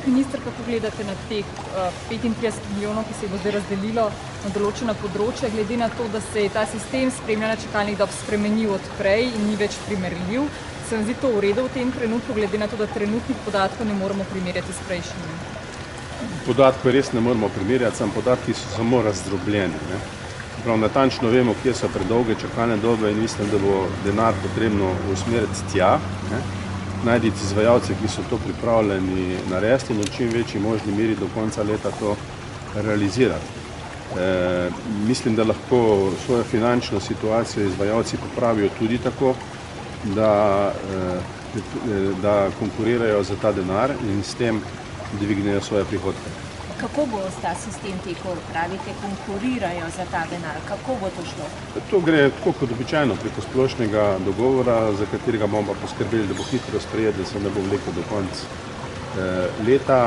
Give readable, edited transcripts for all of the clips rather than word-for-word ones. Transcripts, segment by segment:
Gospod minister, kako gledate na teh 35 milijonov, ki se bo zdaj razdelilo na določena področja, glede na to, da se je ta sistem spremljanja čakalnih dob spremenil od prej in ni več primerljiv? Se vam zdi to v redu v tem trenutku, glede na to, da trenutnih podatkov ne moremo primerjati s prejšnjimi? Podatkov res ne moramo primerjati, samo podatki so samo razdrobljeni. Prav natančno vemo, kje so predolge čakalne dobe in mislim, da bo denar potrebno usmeriti tja, najti izvajalce, ki so to pripravljeni narediti in v čim večji možni meri do konca leta to realizirati. Mislim, da lahko svojo finančno situacijo izvajalci popravijo tudi tako, da konkurirajo za ta denar in s tem dvignejo svoje prihodke. Kako bo ta sistem tekel, pravite, konkurirajo za ta denar? Kako bo to šlo? To gre tako kot običajno preko splošnega dogovora, za katerega bomo poskrbeli, da bo hitro sprejet, da se ne bo vlekel do konca leta.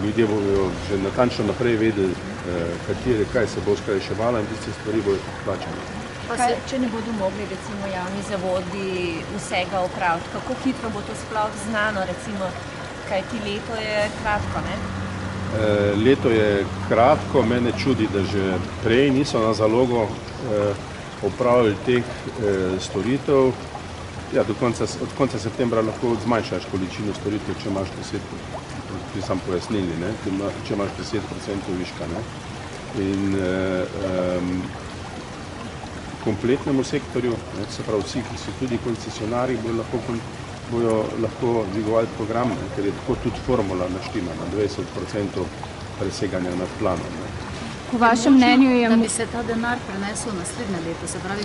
Ljudje bodo že natančno naprej vedeli, kaj se bo skrajševalo in tiste stvari bodo plačane. Če ne bodo mogli recimo javni zavodi vsega opraviti, kako hitro bo to sploh znano, recimo, kajti leto je kratko, ne? Leto je kratko, mene čudi, da že prej niso na zalogo opravili teh storitev. Ja, od konca septembra lahko zmanjšaš količino storitev, če imaš 10% viška. In kompletnemu sektorju, se pravi vsi, ki so tudi koncesionarji, bojo lahko dvigovali program, ker je tako tudi formula naštimana, 20% preseganja nad planom. Po vašem mnenju je... Da bi se ta denar prenesel naslednje leto, se pravi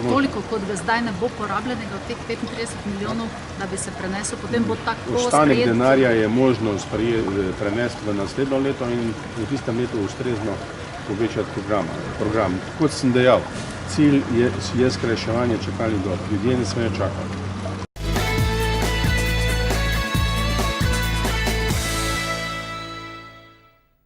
toliko, kot ga zdaj ne bo porabljenega od teh 35 milijonov, da bi se prenesel, potem bo tako sprejet... Ostanek denarja je možno prenesti v naslednjo leto in v tistem letu ustrezno povečati program. Kot sem dejal, cilj je skrajševanje čakalnih dob. Ljudje ne smejo čakati.